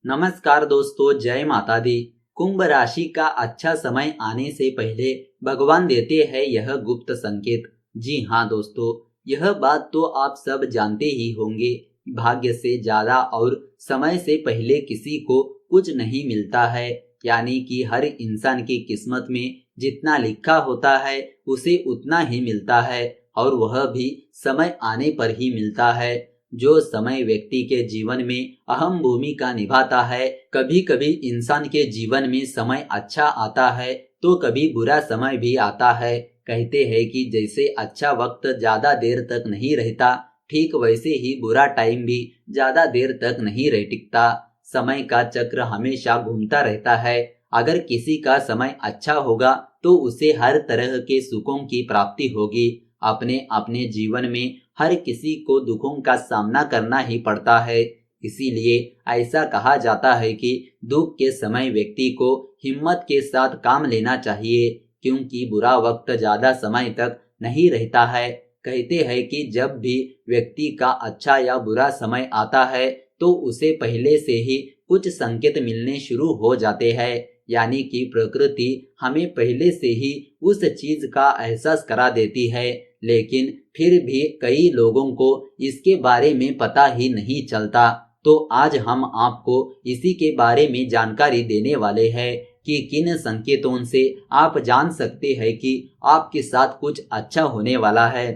नमस्कार दोस्तों, जय माता दी। कुंभ राशि का अच्छा समय आने से पहले भगवान देते हैं यह गुप्त संकेत। जी हाँ दोस्तों, यह बात तो आप सब जानते ही होंगे। भाग्य से ज्यादा और समय से पहले किसी को कुछ नहीं मिलता है। यानी कि हर इंसान की किस्मत में जितना लिखा होता है उसे उतना ही मिलता है, और वह भी समय आने पर ही मिलता है। जो समय व्यक्ति के जीवन में अहम भूमिका निभाता है। कभी कभी इंसान के जीवन में समय अच्छा आता है तो कभी बुरा समय भी आता है। कहते हैं कि जैसे अच्छा वक्त ज्यादा देर तक नहीं रहता, ठीक वैसे ही बुरा टाइम भी ज्यादा देर तक नहीं रह टिकता। समय का चक्र हमेशा घूमता रहता है। अगर किसी का समय अच्छा होगा तो उसे हर तरह के सुखों की प्राप्ति होगी। अपने अपने जीवन में हर किसी को दुखों का सामना करना ही पड़ता है। इसीलिए ऐसा कहा जाता है कि दुख के समय व्यक्ति को हिम्मत के साथ काम लेना चाहिए, क्योंकि बुरा वक्त ज्यादा समय तक नहीं रहता है। कहते हैं कि जब भी व्यक्ति का अच्छा या बुरा समय आता है तो उसे पहले से ही कुछ संकेत मिलने शुरू हो जाते हैं। यानी कि प्रकृति हमें पहले से ही उस चीज का एहसास करा देती है, लेकिन फिर भी कई लोगों को इसके बारे में पता ही नहीं चलता। तो आज हम आपको इसी के बारे में जानकारी देने वाले हैं कि किन संकेतों से आप जान सकते हैं कि आपके साथ कुछ अच्छा होने वाला है।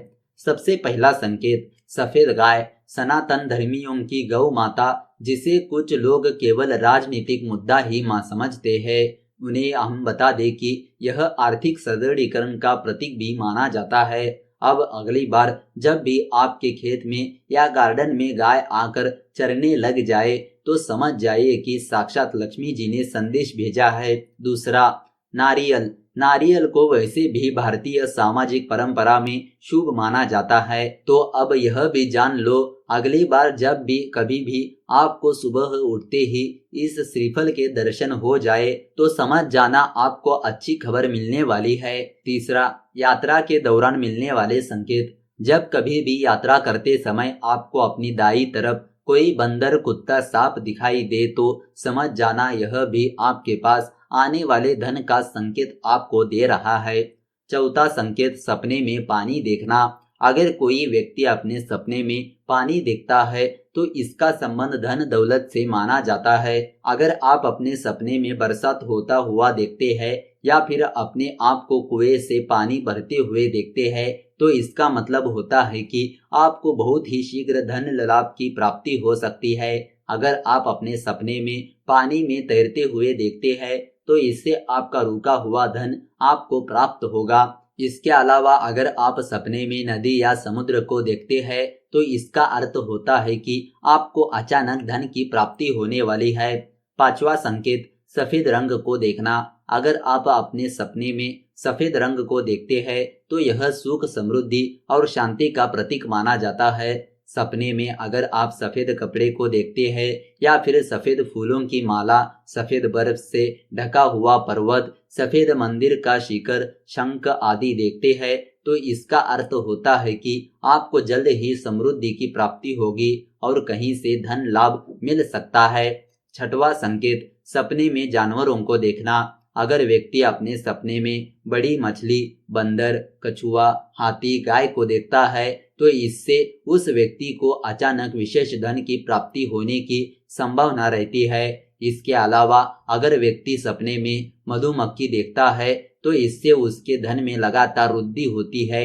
सबसे पहला संकेत, सफेद गाय। सनातन धर्मियों की गौ माता, जिसे कुछ लोग केवल राजनीतिक मुद्दा ही मां समझते हैं, उन्हें हम बता दें कि यह आर्थिक सुदृढ़ीकरण का प्रतीक भी माना जाता है। अब अगली बार जब भी आपके खेत में या गार्डन में गाय आकर चरने लग जाए तो समझ जाइए कि साक्षात लक्ष्मी जी ने संदेश भेजा है। दूसरा, नारियल। नारियल को वैसे भी भारतीय सामाजिक परंपरा में शुभ माना जाता है, तो अब यह भी जान लो, अगली बार जब भी कभी भी आपको सुबह उठते ही इस श्रीफल के दर्शन हो जाए तो समझ जाना आपको अच्छी खबर मिलने वाली है। तीसरा, यात्रा के दौरान मिलने वाले संकेत। जब कभी भी यात्रा करते समय आपको अपनी दाईं तरफ कोई बंदर, कुत्ता, सांप दिखाई दे तो समझ जाना यह भी आपके पास आने वाले धन का संकेत आपको दे रहा है। चौथा संकेत, सपने में पानी देखना। अगर कोई व्यक्ति अपने सपने में पानी देखता है तो इसका संबंध धन दौलत से माना जाता है। अगर आप अपने सपने में बरसात होता हुआ देखते हैं या फिर अपने आप को कुएं से पानी भरते हुए देखते हैं तो इसका मतलब होता है कि आपको बहुत ही शीघ्र धन लाभ की प्राप्ति हो सकती है। अगर आप अपने सपने में पानी में तैरते हुए देखते हैं तो इससे आपका रुका हुआ धन आपको प्राप्त होगा। इसके अलावा अगर आप सपने में नदी या समुद्र को देखते हैं तो इसका अर्थ होता है कि आपको अचानक धन की प्राप्ति होने वाली है। पांचवा संकेत, सफेद रंग को देखना। अगर आप अपने सपने में सफेद रंग को देखते हैं तो यह सुख, समृद्धि और शांति का प्रतीक माना जाता है। सपने में अगर आप सफेद कपड़े को देखते हैं या फिर सफेद फूलों की माला, सफेद बर्फ से ढका हुआ पर्वत, सफेद मंदिर का शिखर, शंख आदि देखते हैं तो इसका अर्थ होता है कि आपको जल्द ही समृद्धि की प्राप्ति होगी और कहीं से धन लाभ मिल सकता है। छठवां संकेत, सपने में जानवरों को देखना। अगर व्यक्ति अपने सपने में बड़ी मछली, बंदर, कछुआ, हाथी, गाय को देखता है तो इससे उस व्यक्ति को अचानक विशेष धन की प्राप्ति होने की संभावना रहती है। इसके अलावा अगर व्यक्ति सपने में मधुमक्खी देखता है तो इससे उसके धन में लगातार वृद्धि होती है।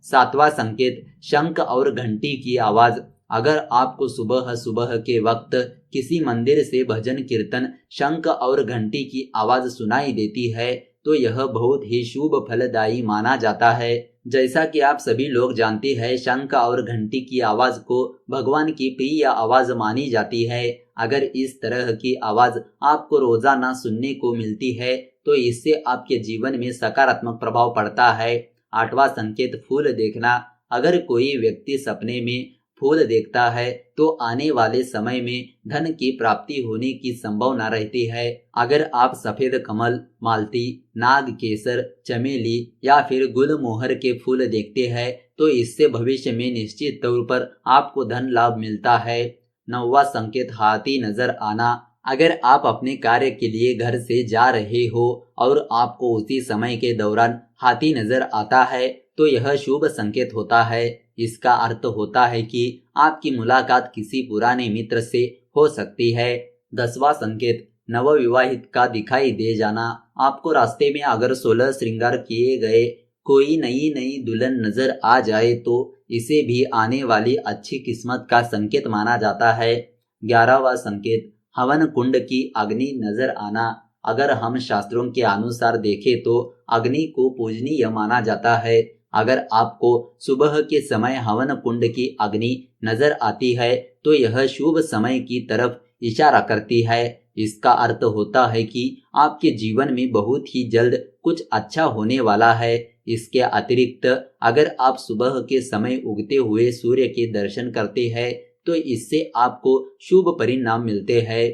सातवां संकेत, शंख और घंटी की आवाज। अगर आपको सुबह सुबह के वक्त किसी मंदिर से भजन, कीर्तन, शंख और घंटी की आवाज सुनाई देती है तो यह बहुत ही शुभ फलदायी माना जाता है। जैसा कि आप सभी लोग जानते हैं, शंख और घंटी की आवाज को भगवान की प्रिय आवाज मानी जाती है। अगर इस तरह की आवाज आपको रोजाना सुनने को मिलती है तो इससे आपके जीवन में सकारात्मक प्रभाव पड़ता है। आठवां संकेत, फूल देखना। अगर कोई व्यक्ति सपने में फूल देखता है तो आने वाले समय में धन की प्राप्ति होने की संभावना रहती है। अगर आप सफेद कमल, मालती, नाग केसर, चमेली या फिर गुलमोहर के फूल देखते हैं तो इससे भविष्य में निश्चित तौर पर आपको धन लाभ मिलता है। नौवां संकेत, हाथी नजर आना। अगर आप अपने कार्य के लिए घर से जा रहे हो और आपको उसी समय के दौरान हाथी नजर आता है तो यह शुभ संकेत होता है। इसका अर्थ होता है कि आपकी मुलाकात किसी पुराने मित्र से हो सकती है। 10वां संकेत, नवविवाहित का दिखाई दे जाना। आपको रास्ते में अगर 16 श्रृंगार किए गए कोई नई नई दुल्हन नजर आ जाए तो इसे भी आने वाली अच्छी किस्मत का संकेत माना जाता है। 11वां संकेत, हवन कुंड की अग्नि नजर आना। अगर हम शास्त्रों के अनुसार देखें तो अग्नि को पूजनीय माना जाता है। अगर आपको सुबह के समय हवन कुंड की अग्नि नजर आती है तो यह शुभ समय की तरफ इशारा करती है। इसका अर्थ होता है कि आपके जीवन में बहुत ही जल्द कुछ अच्छा होने वाला है। इसके अतिरिक्त अगर आप सुबह के समय उगते हुए सूर्य के दर्शन करते हैं तो इससे आपको शुभ परिणाम मिलते हैं।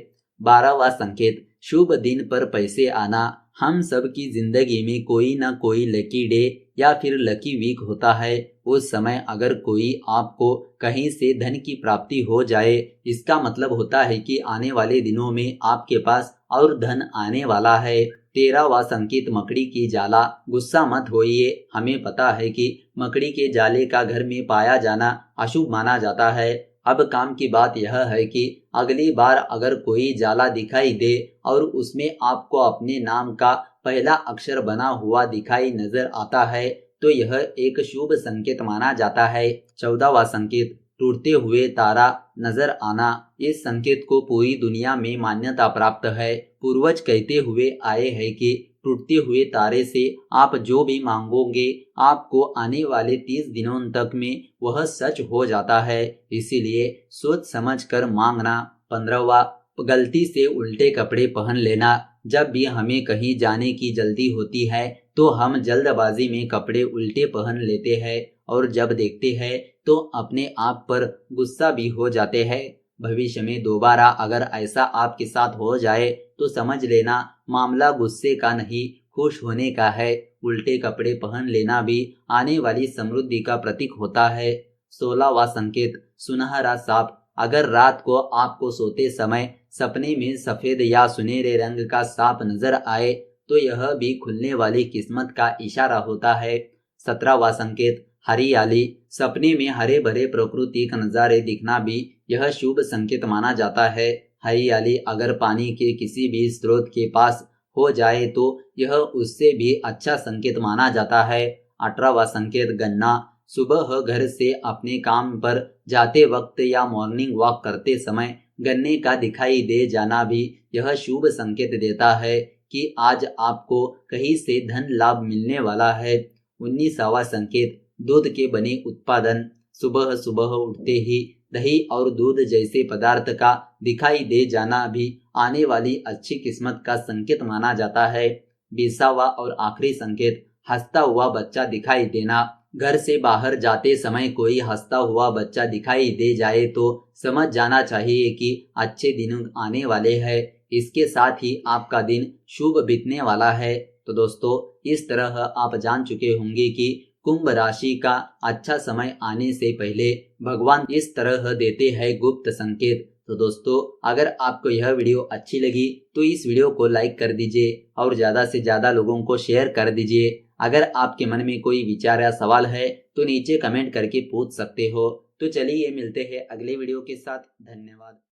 12वां संकेत, शुभ दिन पर पैसे आना। हम सब की जिंदगी में कोई ना कोई लकी डे या फिर लकी वीक होता है। उस समय अगर कोई आपको कहीं से धन की प्राप्ति हो जाए इसका मतलब होता है कि आने वाले दिनों में आपके पास और धन आने वाला है। 13वां संकेत, मकड़ी की जाला। गुस्सा मत होइए, हमें पता है कि मकड़ी के जाले का घर में पाया जाना अशुभ माना जाता है। अब काम की बात यह है कि अगली बार अगर कोई जाला दिखाई दे और उसमें आपको अपने नाम का पहला अक्षर बना हुआ दिखाई नजर आता है तो यह एक शुभ संकेत माना जाता है। 14वां संकेत, टूटते हुए तारा नजर आना। इस संकेत को पूरी दुनिया में मान्यता प्राप्त है। पूर्वज कहते हुए आए हैं कि टूटते हुए तारे से आप जो भी मांगोगे आपको आने वाले 30 दिनों तक में वह सच हो जाता है। इसीलिए सोच समझ कर मांगना। 15वां, गलती से उल्टे कपड़े पहन लेना। जब भी हमें कहीं जाने की जल्दी होती है तो हम जल्दबाजी में कपड़े उल्टे पहन लेते हैं और जब देखते हैं तो अपने आप पर गुस्सा भी हो जाते हैं। भविष्य में दोबारा अगर ऐसा आपके साथ हो जाए तो समझ लेना मामला गुस्से का नहीं खुश होने का है। उल्टे कपड़े पहन लेना भी आने वाली समृद्धि का प्रतीक होता है। 16वां संकेत, सुनहरा सांप। अगर रात को आपको सोते समय सपने में सफेद या सुनहरे रंग का सांप नजर आए तो यह भी खुलने वाली किस्मत का इशारा होता है। 17वां संकेत, हरियाली। सपने में हरे भरे प्राकृतिक नजारे दिखना भी यह शुभ संकेत माना जाता है। हरियाली अगर पानी के किसी भी स्रोत के पास हो जाए तो यह उससे भी अच्छा संकेत माना जाता है। 18वां संकेत, गन्ना। सुबह घर से अपने काम पर जाते वक्त या मॉर्निंग वॉक करते समय गन्ने का दिखाई दे जाना भी यह शुभ संकेत देता है कि आज आपको कहीं से धन लाभ मिलने वाला है। 19वां संकेत, दूध के बने उत्पादन। सुबह सुबह उठते ही दही और दूध जैसे पदार्थ का दिखाई दे जाना भी आने वाली अच्छी किस्मत का संकेत माना जाता है। 20वां और आखिरी संकेत, हंसता हुआ बच्चा दिखाई देना। घर से बाहर जाते समय कोई हंसता हुआ बच्चा दिखाई दे जाए तो समझ जाना चाहिए कि अच्छे दिन आने वाले हैं। इसके साथ ही आपका दिन शुभ बीतने वाला है। तो दोस्तों, इस तरह आप जान चुके होंगे कि कुंभ राशि का अच्छा समय आने से पहले भगवान इस तरह देते हैं गुप्त संकेत। तो दोस्तों, अगर आपको यह वीडियो अच्छी लगी तो इस वीडियो को लाइक कर दीजिए और ज़्यादा से ज़्यादा लोगों को शेयर कर दीजिए। अगर आपके मन में कोई विचार या सवाल है तो नीचे कमेंट करके पूछ सकते हो। तो चलिए मिलते हैं अगले वीडियो के साथ। धन्यवाद।